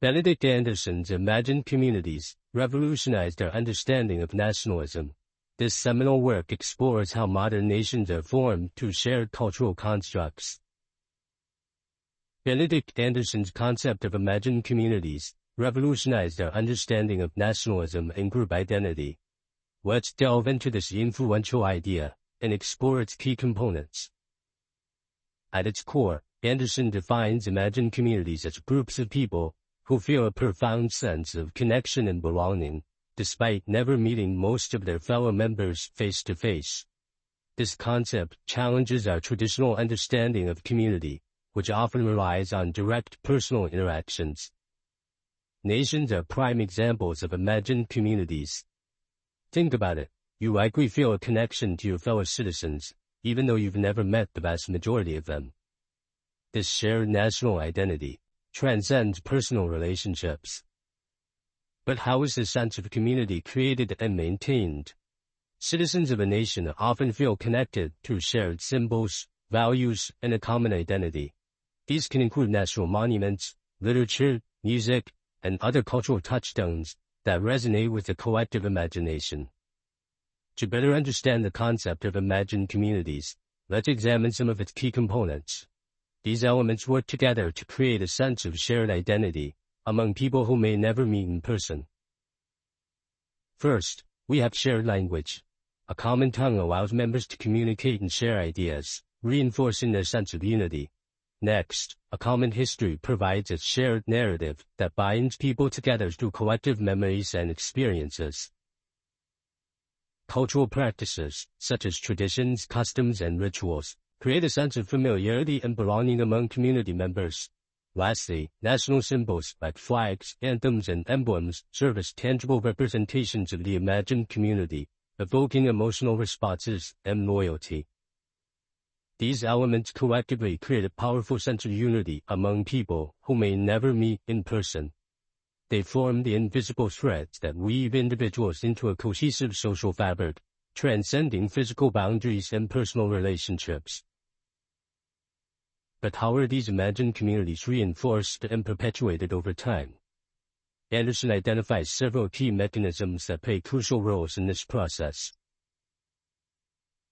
Benedict Anderson's Imagined Communities revolutionized our understanding of nationalism. This seminal work explores how modern nations are formed through shared cultural constructs. Benedict Anderson's concept of imagined communities revolutionized our understanding of nationalism and group identity. Let's delve into this influential idea and explore its key components. At its core, Anderson defines imagined communities as groups of people who feel a profound sense of connection and belonging, despite never meeting most of their fellow members face to face. This concept challenges our traditional understanding of community, which often relies on direct personal interactions. Nations are prime examples of imagined communities. Think about it. You likely feel a connection to your fellow citizens, even though you've never met the vast majority of them. This shared national identity transcends personal relationships. But how is this sense of community created and maintained? Citizens of a nation often feel connected through shared symbols, values, and a common identity. These can include national monuments, literature, music, and other cultural touchstones that resonate with the collective imagination. To better understand the concept of imagined communities, let's examine some of its key components. These elements work together to create a sense of shared identity among people who may never meet in person. First, we have shared language. A common tongue allows members to communicate and share ideas, reinforcing their sense of unity. Next, a common history provides a shared narrative that binds people together through collective memories and experiences. Cultural practices, such as traditions, customs, and rituals, create a sense of familiarity and belonging among community members. Lastly, national symbols like flags, anthems, and emblems serve as tangible representations of the imagined community, evoking emotional responses and loyalty. These elements collectively create a powerful sense of unity among people who may never meet in person. They form the invisible threads that weave individuals into a cohesive social fabric, transcending physical boundaries and personal relationships. But how are these imagined communities reinforced and perpetuated over time? Anderson identifies several key mechanisms that play crucial roles in this process.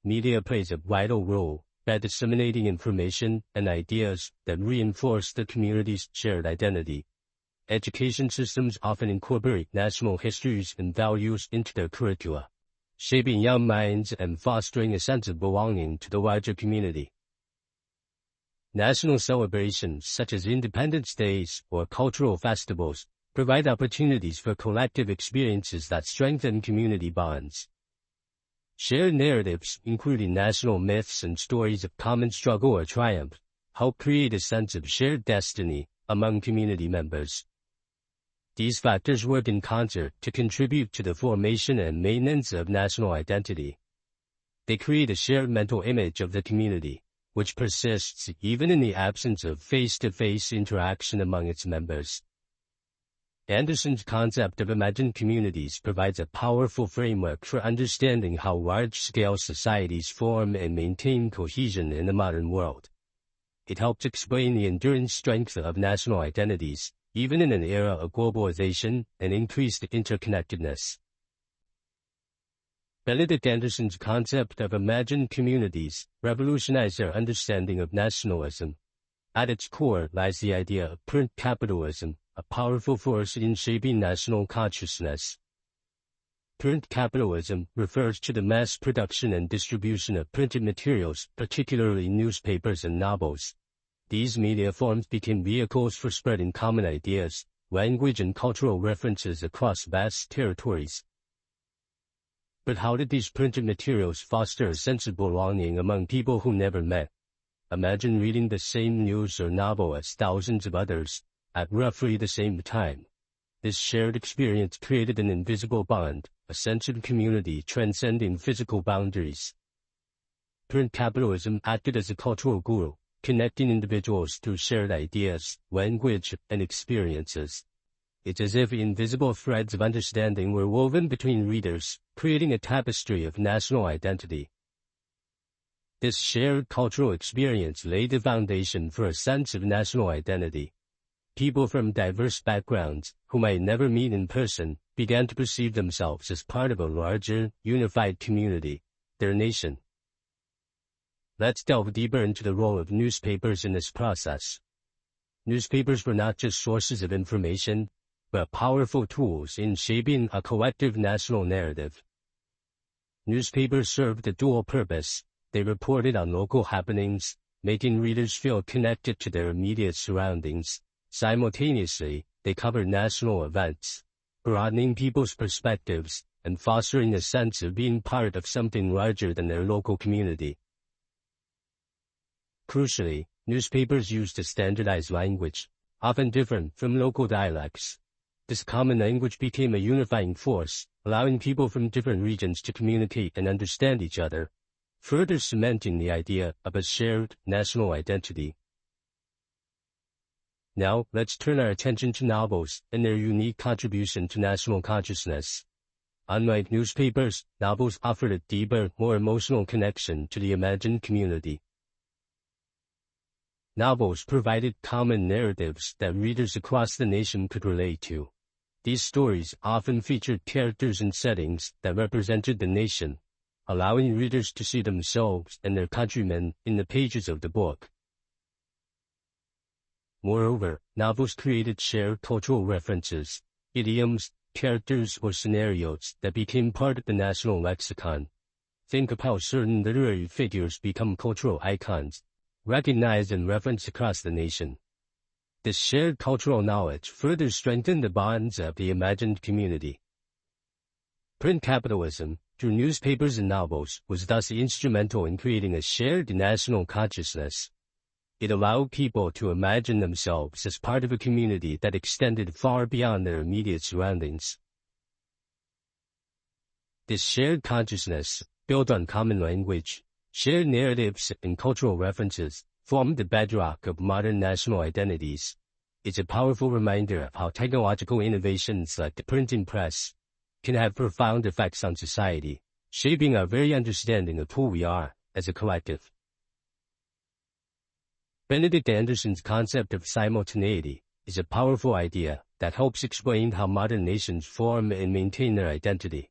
Media plays a vital role by disseminating information and ideas that reinforce the community's shared identity. Education systems often incorporate national histories and values into their curricula, shaping young minds and fostering a sense of belonging to the larger community. National celebrations such as Independence Days or cultural festivals provide opportunities for collective experiences that strengthen community bonds. Shared narratives, including national myths and stories of common struggle or triumph, help create a sense of shared destiny among community members. These factors work in concert to contribute to the formation and maintenance of national identity. They create a shared mental image of the community, which persists even in the absence of face-to-face interaction among its members. Anderson's concept of imagined communities provides a powerful framework for understanding how large-scale societies form and maintain cohesion in the modern world. It helps explain the enduring strength of national identities, even in an era of globalization and increased interconnectedness. Benedict Anderson's concept of imagined communities revolutionized our understanding of nationalism. At its core lies the idea of print capitalism, a powerful force in shaping national consciousness. Print capitalism refers to the mass production and distribution of printed materials, particularly newspapers and novels. These media forms became vehicles for spreading common ideas, language, and cultural references across vast territories. But how did these printed materials foster a sense of belonging among people who never met? Imagine reading the same news or novel as thousands of others at roughly the same time. This shared experience created an invisible bond, a sense of community transcending physical boundaries. Print capitalism acted as a cultural glue, connecting individuals through shared ideas, language, and experiences. It's as if invisible threads of understanding were woven between readers, creating a tapestry of national identity. This shared cultural experience laid the foundation for a sense of national identity. people from diverse backgrounds, who might never meet in person, began to perceive themselves as part of a larger, unified community, their nation. Let's delve deeper into the role of newspapers in this process. Newspapers were not just sources of information, but powerful tools in shaping a collective national narrative. Newspapers served a dual purpose. They reported on local happenings, making readers feel connected to their immediate surroundings. Simultaneously, they covered national events, broadening people's perspectives and fostering a sense of being part of something larger than their local community. Crucially, newspapers used a standardized language, often different from local dialects. This common language became a unifying force, allowing people from different regions to communicate and understand each other, further cementing the idea of a shared national identity. Now, let's turn our attention to novels and their unique contribution to national consciousness. Unlike newspapers, novels offered a deeper, more emotional connection to the imagined community. Novels provided common narratives that readers across the nation could relate to. These stories often featured characters and settings that represented the nation, allowing readers to see themselves and their countrymen in the pages of the book. Moreover, novels created shared cultural references, idioms, characters, or scenarios that became part of the national lexicon. Think of how certain literary figures become cultural icons, recognized and referenced across the nation. This shared cultural knowledge further strengthened the bonds of the imagined community. Print capitalism, through newspapers and novels, was thus instrumental in creating a shared national consciousness. It allowed people to imagine themselves as part of a community that extended far beyond their immediate surroundings. This shared consciousness, built on common language, shared narratives, and cultural references, formed the bedrock of modern national identities. It's a powerful reminder of how technological innovations like the printing press can have profound effects on society, shaping our very understanding of who we are as a collective. Benedict Anderson's concept of simultaneity is a powerful idea that helps explain how modern nations form and maintain their identity.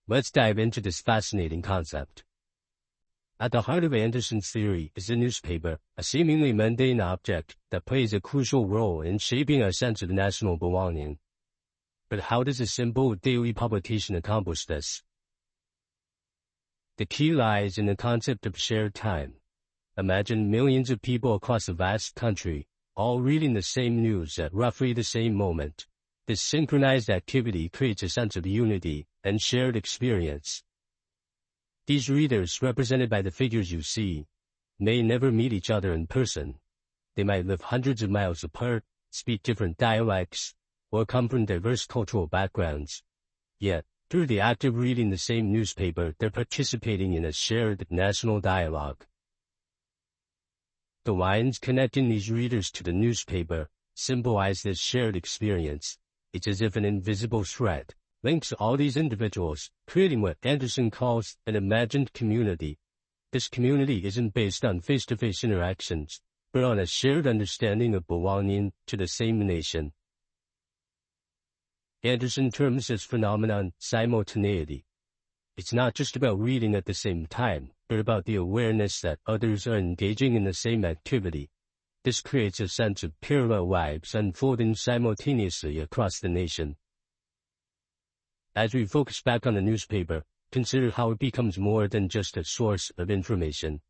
Let's dive into this fascinating concept. At the heart of Anderson's theory is the newspaper, a seemingly mundane object that plays a crucial role in shaping our sense of national belonging. But how does a simple daily publication accomplish this? The key lies in the concept of shared time. Imagine millions of people across a vast country, all reading the same news at roughly the same moment. This synchronized activity creates a sense of unity and shared experience. These readers, represented by the figures you see, may never meet each other in person. They might live hundreds of miles apart, speak different dialects, or come from diverse cultural backgrounds. Yet, through the act of reading the same newspaper, they're participating in a shared national dialogue. The lines connecting these readers to the newspaper symbolize this shared experience. It's as if an invisible thread links all these individuals, creating what Anderson calls an imagined community. This community isn't based on face-to-face interactions, but on a shared understanding of belonging to the same nation. Anderson terms this phenomenon simultaneity. It's not just about reading at the same time, but about the awareness that others are engaging in the same activity. This creates a sense of parallel lives unfolding simultaneously across the nation. As we focus back on the newspaper, consider how it becomes more than just a source of information.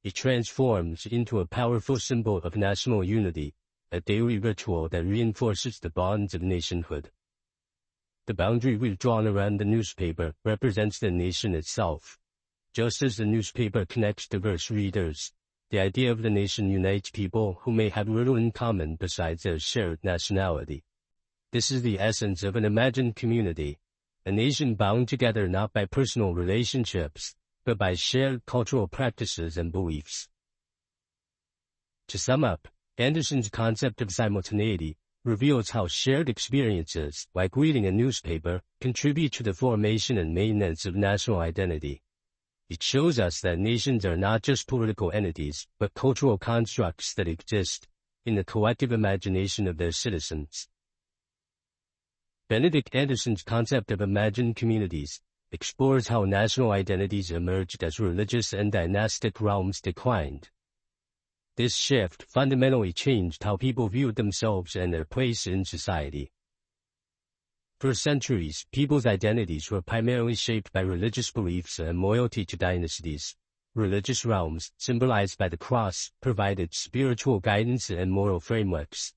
It transforms into a powerful symbol of national unity, a daily ritual that reinforces the bonds of nationhood. The boundary we've drawn around the newspaper represents the nation itself. Just as the newspaper connects diverse readers, the idea of the nation unites people who may have little in common besides their shared nationality. This is the essence of an imagined community, a nation bound together not by personal relationships, but by shared cultural practices and beliefs. To sum up, Anderson's concept of simultaneity reveals how shared experiences, like reading a newspaper, contribute to the formation and maintenance of national identity. It shows us that nations are not just political entities, but cultural constructs that exist in the collective imagination of their citizens. Benedict Anderson's concept of imagined communities explores how national identities emerged as religious and dynastic realms declined. This shift fundamentally changed how people viewed themselves and their place in society. For centuries, people's identities were primarily shaped by religious beliefs and loyalty to dynasties. Religious realms, symbolized by the cross, provided spiritual guidance and moral frameworks.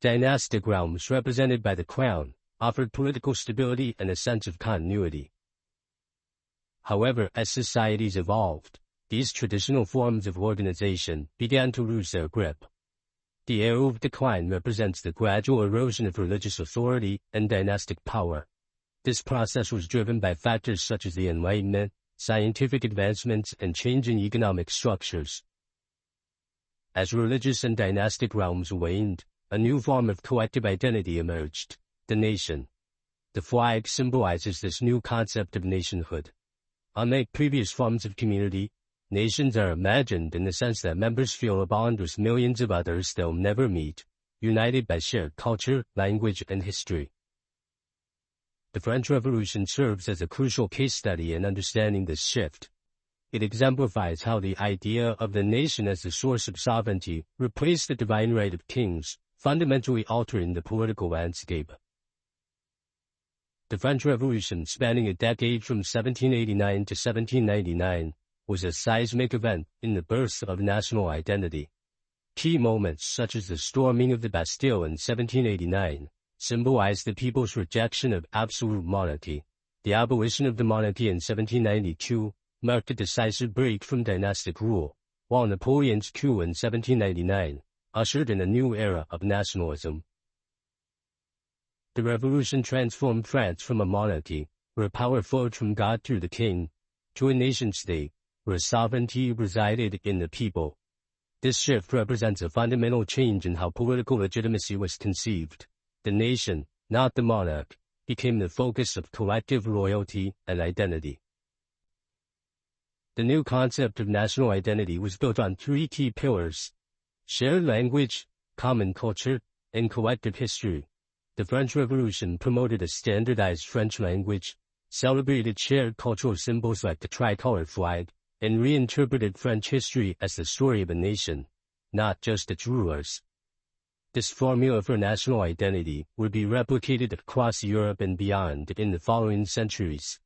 Dynastic realms, represented by the crown, offered political stability and a sense of continuity. However, as societies evolved, these traditional forms of organization began to lose their grip. The era of decline represents the gradual erosion of religious authority and dynastic power. This process was driven by factors such as the Enlightenment, scientific advancements, and changing economic structures. As religious and dynastic realms waned, a new form of collective identity emerged: the nation. The flag symbolizes this new concept of nationhood. Unlike previous forms of community, nations are imagined in the sense that members feel a bond with millions of others they'll never meet, united by shared culture, language, and history. The French Revolution serves as a crucial case study in understanding this shift. It exemplifies how the idea of the nation as the source of sovereignty replaced the divine right of kings, fundamentally altering the political landscape. The French Revolution, spanning a decade from 1789 to 1799, was a seismic event in the birth of national identity. Key moments such as the storming of the Bastille in 1789 symbolized the people's rejection of absolute monarchy. The abolition of the monarchy in 1792 marked a decisive break from dynastic rule, while Napoleon's coup in 1799 ushered in a new era of nationalism. The revolution transformed France from a monarchy, where power flowed from God through the king, to a nation-state, where sovereignty resided in the people. This shift represents a fundamental change in how political legitimacy was conceived. The nation, not the monarch, became the focus of collective loyalty and identity. The new concept of national identity was built on three key pillars: shared language, common culture, and collective history. The French Revolution promoted a standardized French language, celebrated shared cultural symbols like the tricolor flag, and reinterpreted French history as the story of a nation, not just its rulers. This formula for national identity would be replicated across Europe and beyond in the following centuries.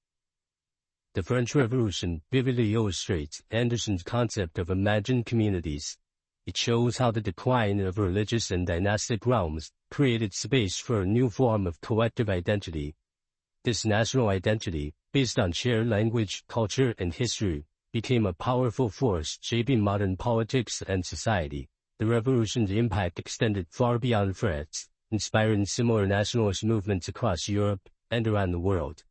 The French Revolution vividly illustrates Anderson's concept of imagined communities. It shows how the decline of religious and dynastic realms created space for a new form of collective identity. This national identity, based on shared language, culture, and history, became a powerful force shaping modern politics and society. The revolution's impact extended far beyond France, inspiring similar nationalist movements across Europe and around the world.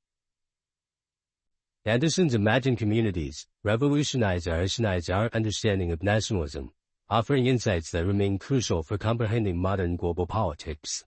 Anderson's imagined communities revolutionized our understanding of nationalism, offering insights that remain crucial for comprehending modern global politics.